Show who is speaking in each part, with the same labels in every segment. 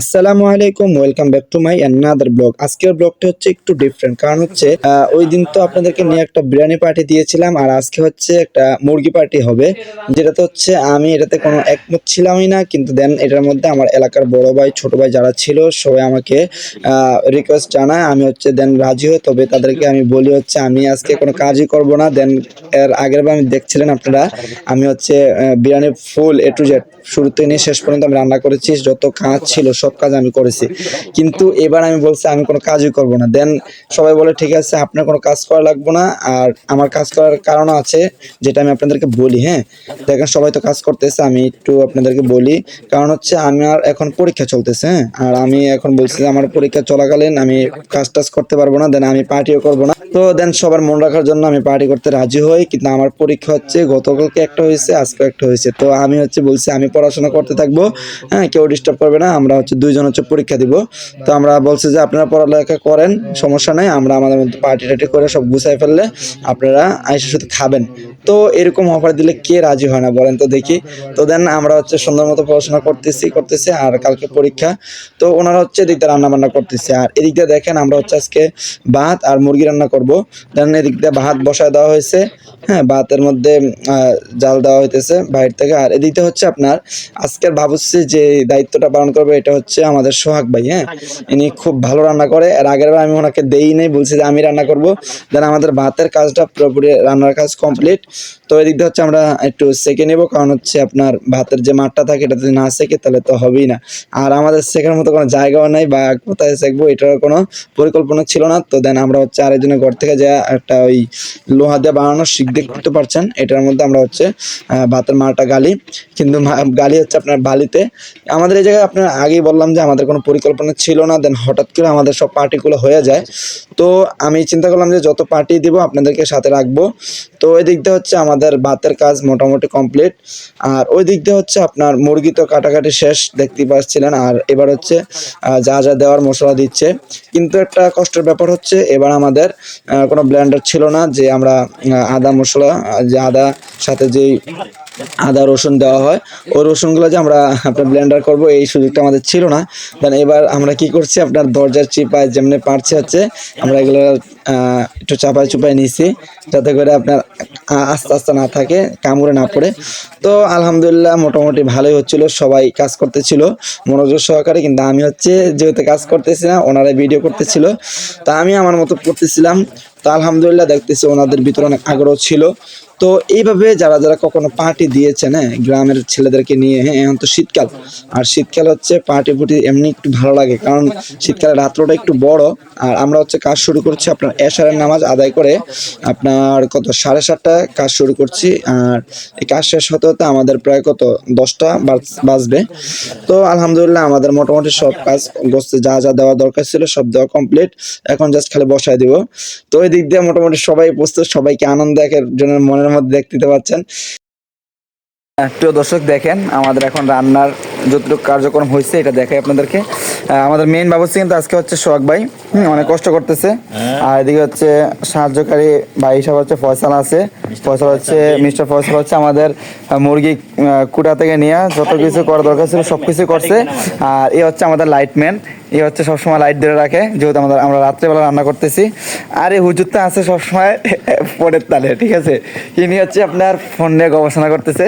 Speaker 1: আসসালামু আলাইকুম, welcome back to my another blog. আজকের ব্লগটা হচ্ছে একটু ডিফারেন্ট, কারণ হচ্ছে ওই দিন তো আপনাদেরকে নিয়ে একটা বিরিয়ানি পার্টি দিয়েছিলাম, আর আজকে হচ্ছে একটা মুরগি পার্টি হবে। যেটাতে হচ্ছে আমি এটাতে কোনো একমত ছিলামই না, কিন্তু দেন এটার মধ্যে আমার এলাকার বড় ভাই ছোট ভাই যারা ছিল সবাই আমাকে রিকোয়েস্ট জানায়, আমি হচ্ছে দেন রাজি হই। তবে তাদেরকে আমি বলি হচ্ছে আমি আজকে কোনো কাজই করব না। দেন এর আগের বার আমি দেখছিলেন আপনারা, আমি হচ্ছে বিরিয়ানি ফুল এ টু জেড শুরু থেকে নিয়ে শেষ পর্যন্ত আমি রান্না করেছি, যত কাজ ছিল সব কাজ আমি করেছি। কিন্তু এবার আমি বলছি আমি কোনো কাজই করব না। দেন সবাই বলে ঠিক আছে, আপনার কোনো কাজ করা লাগবে না। আর আমার কাজ করার কারণও আছে, যেটা আমি আপনাদেরকে বলি। হ্যাঁ, দেখেন সবাই তো কাজ করতেছে, আমি একটু আপনাদেরকে বলি। কারণ হচ্ছে আমার এখন পরীক্ষা চলতেছে। হ্যাঁ, আর আমি এখন বলছি যে আমার পরীক্ষা চলাকালীন আমি কাজ টাজ করতে পারবো না, দেন আমি পার্টিও করবো না। তো দেন সবার মন রাখার জন্য আমি পার্টি করতে রাজি হই, কিন্তু আমার পরীক্ষা হচ্ছে গতকালকে একটা হয়েছে, আজকে একটা হয়েছে। তো আমি হচ্ছে বলছি আমি পড়াশোনা করতে থাকবো। হ্যাঁ, কেউ ডিস্টার্ব করবে না, আমরা হচ্ছে দুইজন হচ্ছে পরীক্ষা দিব। তো আমরা বলছি যে আপনারা পড়ালেখা করেন, সমস্যা নাই, আমরা আমাদের মধ্যে পার্টি টার্টি করে সব গুছাই ফেললে আপনারা আইসা শুধু খাবেন। তো এরকম অফার দিলে কে রাজি হয় না বলেন তো দেখি। তো দেন আমরা হচ্ছে সুন্দর মতো পড়াশোনা করতেছি, আর কালকে পরীক্ষা। তো ওনারা হচ্ছে এদিক দিয়ে রান্না বান্না করতেছে, আর এদিক দিয়ে দেখেন আমরা হচ্ছে আজকে ভাত আর মুরগি রান্না করব। দেন এদিক দিয়ে ভাত বসায় দেওয়া হয়েছে। হ্যাঁ, ভাতের মধ্যে জাল দেওয়া হইতেছে বাইরে থেকে। আর এদিকে হচ্ছে আপনার আজকের ভাবছি যে দায়িত্বটা পালন করবে, এটা হচ্ছে আমাদের সোহাগ ভাই। হ্যাঁ, ইনি খুব ভালো রান্না করে। এর আগের বার আমি ওনাকে দেই নাই, বলছি যে আমি রান্না করব। দেন আমাদের ভাতের কাজটা পুরোপুরি রান্নার কাজ কমপ্লিট। তো এদিক দিয়ে হচ্ছে আমরা একটু সেকে নেব, কারণ হচ্ছে আপনার ভাতের যে মাঠটা থাকে এটা যদি না সেকে তাহলে তো হবেই না। আর আমাদের শেখার মতো কোনো জায়গাও নাই, বা কোথায় শেখবো এটারও কোনো পরিকল্পনা ছিল না। তো দেন আমরা হচ্ছে আরেকজনের ঘর থেকে যা একটা ওই লোহা দিয়ে বানানো শিক দিয়ে করতে পারছেন, এটার মধ্যে আমরা হচ্ছে ভাতের মালটা গালি। কিন্তু গালি হচ্ছে আপনার বালিতে। আমাদের এই জায়গায় আপনার আগেই বললাম যে আমাদের কোনো পরিকল্পনা ছিল না, দেন হঠাৎ করে আমাদের সব পার্টিগুলো হয়ে যায়। তো আমি চিন্তা করলাম যে যত পার্টি দিব আপনাদেরকে সাথে রাখবো। তো ওই দিক দিয়ে হচ্ছে আমাদের ভাতের কাজ মোটামুটি কমপ্লিট। আর ওই দিক দিয়ে হচ্ছে আপনার মুরগি তো কাটাকাটি শেষ, দেখতেই পাচ্ছিলেন। আর এবার হচ্ছে যা যা দেওয়ার মশলা দিচ্ছে। কিন্তু একটা কষ্টের ব্যাপার হচ্ছে এবার আমাদের কোনো ব্লেন্ডার ছিল না, যে আমরা আদা মশলা, যে আদা সাথে যেই আদা রসুন দেওয়া হয়, ওই রসুনগুলো যে আমরা আপনার ব্লেন্ডার করব এই সুযোগটা আমাদের ছিল না। দেন এবার আমরা কি করছি, আপনার দরজার চিপায় যেমনি পারছে হচ্ছে আমরা এগুলো একটু চাপায় চুপায় নিছি, যাতে করে আপনার আস্তে আস্তে না থাকে, কামড়ে না পড়ে। তো আলহামদুলিল্লাহ মোটামুটি ভালোই হচ্ছিল, সবাই কাজ করতেছিল মনোযোগ সহকারে। কিন্তু আমি হচ্ছে যেহেতু কাজ করতেছি না, ওনারা ভিডিও করতেছিল, তা আমি আমার মতো করতেছিলাম। তো আলহামদুলিল্লাহ দেখতেছি ওনাদের ভিতরে অনেক আগ্রহ ছিল। তো এইভাবে যারা যারা কখনো পার্টি দিয়েছেন, হ্যাঁ, গ্রামের ছেলেদেরকে নিয়ে। হ্যাঁ, এখন তো শীতকাল, আর শীতকাল হচ্ছে পার্টি ফুটি এমনি একটু ভালো লাগে, কারণ শীতকালে রাত্রটা একটু বড়। আর আমরা হচ্ছে কাজ শুরু করছি আপনার এশারের নামাজ আদায় করে, আপনার কত 7:30টায় কাজ শুরু করছি। আর এই কাজ শেষ হতে হতে আমাদের প্রায় কত 10টা বাজবে। তো আলহামদুলিল্লাহ আমাদের মোটামুটি সব কাজ গোছতে যা যা দেওয়া দরকার ছিল সব দেওয়া কমপ্লিট। এখন জাস্ট খালি বসায় দিব। তো ওই দিক দিয়ে মোটামুটি সবাই প্রস্তুত, সবাইকে আনন্দ একের জন্য মনের মধ্যে দেখতে পাচ্ছেন। প্রিয় দর্শক দেখেন আমাদের এখন রান্নার যতটুকু কার্যক্রম হয়েছে এটা দেখাই আপনাদেরকে। আমাদের মেইন বাবুর্চি কিন্তু আজকে হচ্ছে সোহাগ ভাই, অনেক কষ্ট করতেছে। আর এদিকে হচ্ছে সাহায্যকারী ভাই হিসাবে হচ্ছে ফয়সাল আছে। ফয়সাল হচ্ছে মিস্টার ফয়সাল হচ্ছে আমাদের মুরগি কুটা থেকে নিয়ে যত কিছু করা দরকার ছিল সব কিছু করছে। আর এ হচ্ছে আমাদের লাইটম্যান, এ হচ্ছে সবসময় লাইট ধরে রাখে, যেহেতু আমরা রাত্রেবেলা রান্না করতেছি। আর এই হুজুরটা আছে সবসময় ফোনের তালে, ঠিক আছে। ইনি হচ্ছে আপনার ফোন নিয়ে গবেষণা করতেছে।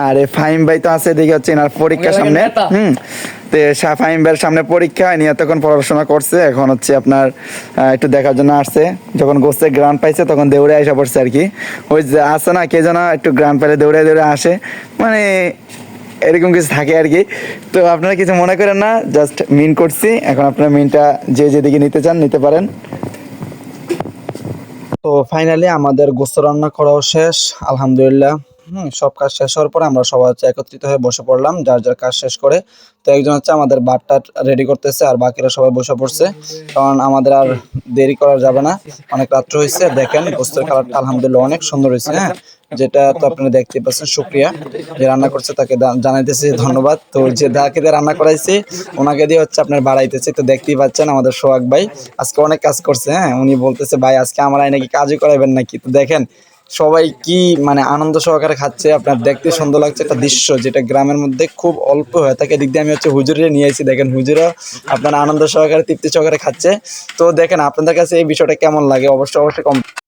Speaker 1: আর এই ফাহিম ভাই তো আছে, এদিকে হচ্ছে এনার পরীক্ষা সামনে। তো ফাহিম ভাইয়ের সামনে পরীক্ষা, ইনি তখন পড়াশোনা করছে, এখন হচ্ছে আপনার একটু দেখার জন্য আসছে। যখন গোস্তে গ্রান পাইছে তখন দৌড়ে আসা পড়ছে আর কি। ওই যে আসে না কে যেন একটু গ্রান পাইলে দৌড়ে দৌড়ে আসে, মানে এরকম কিছু থাকে আর কি। তো আপনারা কিছু মনে করেন না, জাস্ট মিন করছি। এখন আপনারা মিনটা যে যেদিকে নিতে চান নিতে পারেন। তো ফাইনালি আমাদের গোস্ত রান্না করাও শেষ আলহামদুলিল্লাহ। সব কাজ শেষ হওয়ার পরে আমরা সবাই হচ্ছে একত্রিত হয়ে বসে পড়লাম, যার যার কাজ শেষ করে। তো একজন হচ্ছে আমাদের ভাতটা রেডি করতেছে, আর বাকিরা সবাই বসে পড়ছে, কারণ আমাদের আর দেরি করা যাবে না, অনেক রাত্র হয়েছে। দেখেন গোস্তের কালারটা আলহামদুলিল্লাহ অনেক সুন্দর হয়েছে। হ্যাঁ, যেটা তো আপনারা দেখতে পাচ্ছেন। শুক্রিয়া, যে রান্না করছে তাকে জানাইতেছি ধন্যবাদ। তো যে যাকে দিয়ে রান্না করাইছে ওনাকে দিয়ে হচ্ছে আপনার বাড়াইতেছে। তো দেখতেই পাচ্ছেন আমাদের সোহাগ ভাই আজকে অনেক কাজ করছে। হ্যাঁ, উনি বলতেছে ভাই আজকে আমার নাকি কাজই করাইবেন নাকি। তো দেখেন সবাই কি মানে আনন্দ সহকারে খাচ্ছে, আপনার দেখতে সুন্দর লাগছে একটা দৃশ্য যেটা গ্রামের মধ্যে খুব অল্প হয়ে থাকে। এদিক দিয়ে আমি হচ্ছে হুজুরে নিয়ে এসেছি, দেখেন হুজুরও আপনার আনন্দ সহকারে তৃপ্তি সহকারে খাচ্ছে। তো দেখেন আপনাদের কাছে এই বিষয়টা কেমন লাগে, অবশ্যই